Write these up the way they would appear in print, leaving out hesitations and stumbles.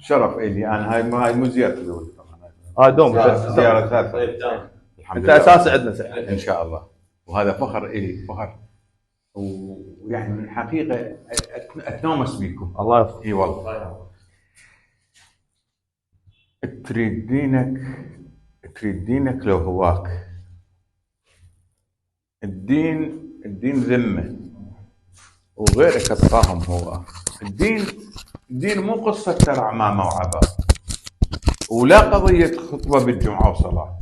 شرف إلي أنا. هاي مو زيارة الأولى طبعا، هاي دوم زيارة ثالثة. الحمد لله. أنت أساسي عندنا سعيد إن شاء الله، وهذا فخر إلي، فخر. ويعني الحقيقة أتنومس بيكم. الله يحفظك. إي والله. تريد دينك لو هواك. الدين ذمة، وغيرك أتقاهم هو. الدين مو قصة ترى عمامة وعباء، ولا قضية خطبة بالجمعة وصلاة.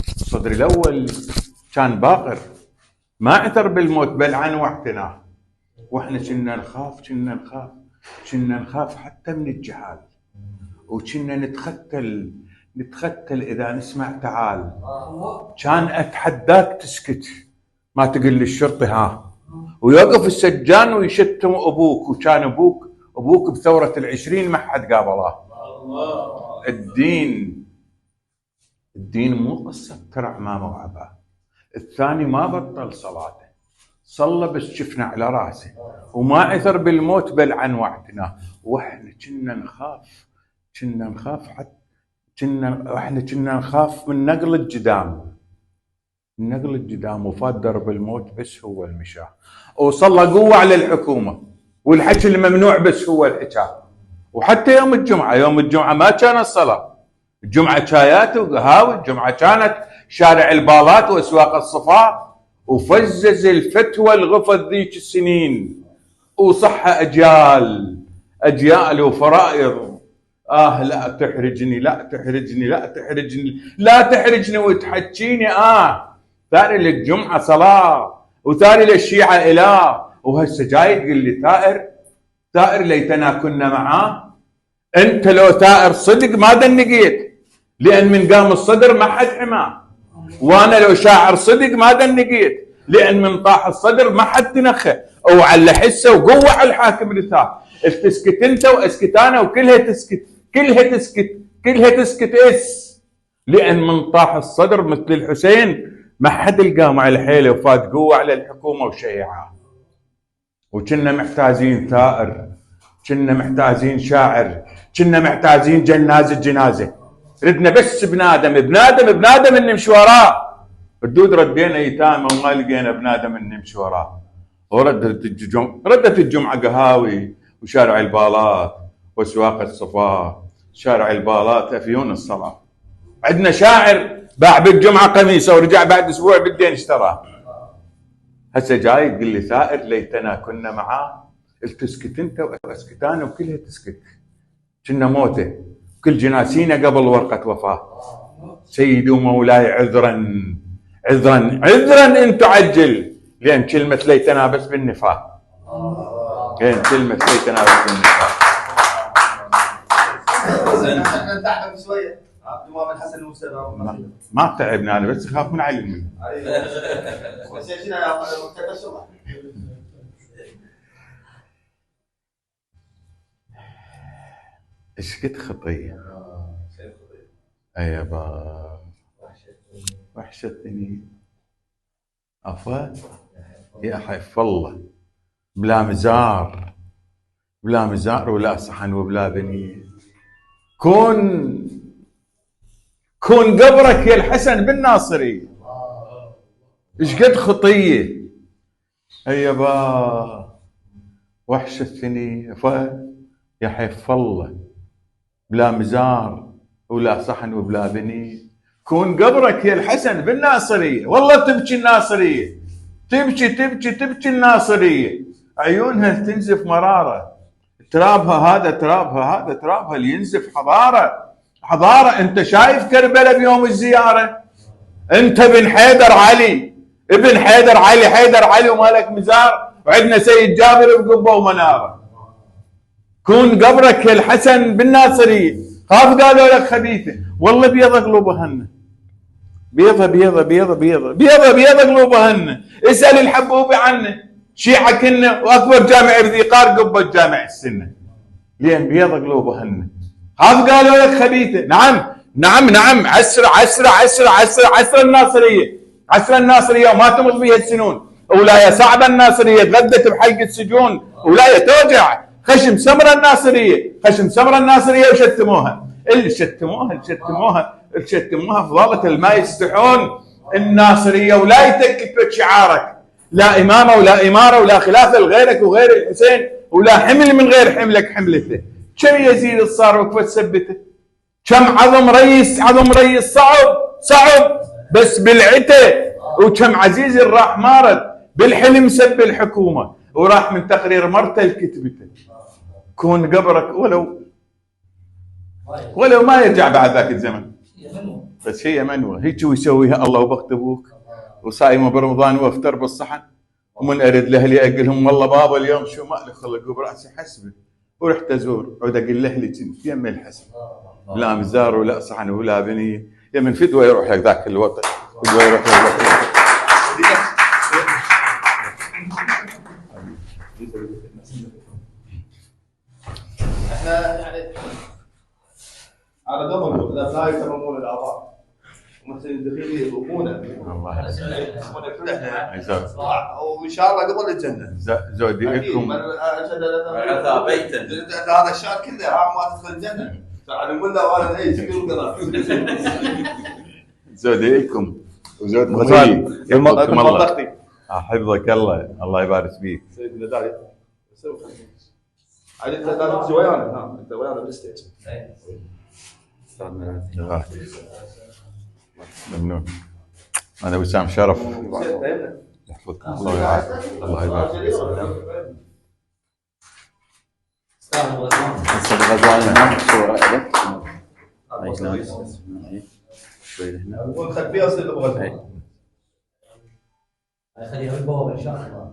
الصدر الأول كان باقر، ما عثر بالموت بل عن واعتناه. واحنا كنا نخاف حتى من الجهال، وكنا نتختل إذا نسمع تعال. كان أتحداك تسكت، ما تقول للشرطي ها، ويوقف السجان ويشتم أبوك، وكان أبوك بثورة ال20 ما حد قابله. الدين مو قصة ترى عمامة وعباء. الثاني ما بطل صلاته، صلى بس شفنا على راسه، وما عثر بالموت بل عن وعدنا. واحنا كنا نخاف من نقل الجدام، وفات درب الموت بس هو المشاه، وصلى قوة على الحكومة، والحكي الممنوع بس هو الحكاه. وحتى يوم الجمعة ما كان الصلاة، الجمعة شايات وقهاوي، الجمعة كانت شارع البالات واسواق الصفاء، وفزز الفتوى الغفظ ذيك السنين، وصح أجيال وفرائض. لا تحرجني وتحكيني. ثاني لك جمعة صلاة، وثاني للشيعة إله، وهسه جاي تقول لي ثائر ليتنا كنا معاه. انت لو ثائر صدق ما دنقيت، لان من قام الصدر ما حد حماه. وانا لو شاعر صدق ما دنقيت، لان من طاح الصدر ما حد تنخى. وعلى حسه وقوه على الحاكم رثاه. تسكت انت واسكت انا، وكلها تسكت لان من طاح الصدر مثل الحسين ما حد القام على حيله، وفات قوه على الحكومه وشيعها. وكنا محتاجين ثائر، كنا محتاجين شاعر، كنا محتاجين جنازه. ردنا بس بنادم نمشي وراه. ردينا يتامى وما لقينا بنادم نمشي وراه. ردت الجمعه قهاوي، وشارع البالات واسواق الصفاء. شارع البالات افيون الصلاه. عندنا شاعر باع بالجمعه قميصه ورجع بعد اسبوع بالدين اشتراه. هسه جاي تقول لي ثائر ليتنا كنا معاه. تسكت انت واسكت انا، وكلها تسكت. كنا موته كل جناسينا قبل ورقه وفاه. سيدي ومولاي عذرا ان تعجل، لان كلمه ليتنا بس بالنفاق. ما تعبنا، انا بس اخاف من علي الملك. ايش قد خطيه يابا، وحشتني عفوا يا حيف الله. بلا مزار ولا صحن وبلا بني. كون قبرك يا الحسن بالناصري. ايش قد خطيه يابا، وحشتني يا حيف الله. بلا مزار ولا صحن وبلا بني. كون قبرك يا الحسن بالناصرية. والله تبكي الناصرية، تبكي الناصرية. عيونها تنزف مرارة، ترابها اللي ينزف حضارة. انت شايف كربلاء بيوم الزيارة؟ انت ابن حيدر علي ومالك مزار، وعندنا سيد جابر بقبة ومنارة. كون قبرك يا الحسن بالناصرية. خاف قالوا لك خبيثة، والله بيض قلوبهن، بيض قلوبهن. اسأل الحبوبي عنه، شيعة كنا واكبر جامع بذيقار قبة جامع السنة، لين بيض قلوبهن. خاف قالوا لك خبيثة. نعم. عسر الناصرية وما تمض بها السنون. ولاية صعبة الناصرية، تغدت بحلق السجون. ولاية توجع، خشم سمره الناصريه، خشم سمره الناصريه وشتموها. اللي شتموها فضلت ما يستحون الناصريه ولا يتكتك شعارك، لا امامه ولا اماره ولا خلافه لغيرك وغير الحسين، ولا حمل من غير حملك حملته. كم يزيد صار وقفه تثبته؟ كم عظم رئيس صعب بس بالعته، وكم عزيز راح مارد بالحلم سب الحكومه وراح من تقرير مرته لكتبته. كون قبرك ولو ما يرجع بعد ذاك الزمن، بس هي منوه هيك ويسويها الله وبخت ابوك، وصايمه برمضان وافطر بالصحن، ومن ارد لاهلي اقلهم والله بابا اليوم شو مالي خلق براسي حسبه، ورحت ازور عود اقول لاهلي كنت يم الحسن، لا مزار ولا صحن ولا بنيه، يمن فدوه يروح لك ذاك الوطن، فدوه يروح لك. احنا يعني على قبل لا يتممون الاعضاء ومثل الدخيل يضربونه الله وان شاء الله قبل الجنه زوديكم هذا بيتا هذا الشهر كله ما تدخل الجنه تعال نقول له وانا ايش يقول قضاء زوديكم وزود مصالح حفظك الله يبارك فيك سيدنا داري عاد انت داري ويانا انت ويانا بالستيج ممنون. انا وسام شرف يحفظك الله ويعافيك الله يبارك فيك. ونخبيها اصل اللي بغيتها خليها بالبوابه ان شاء الله.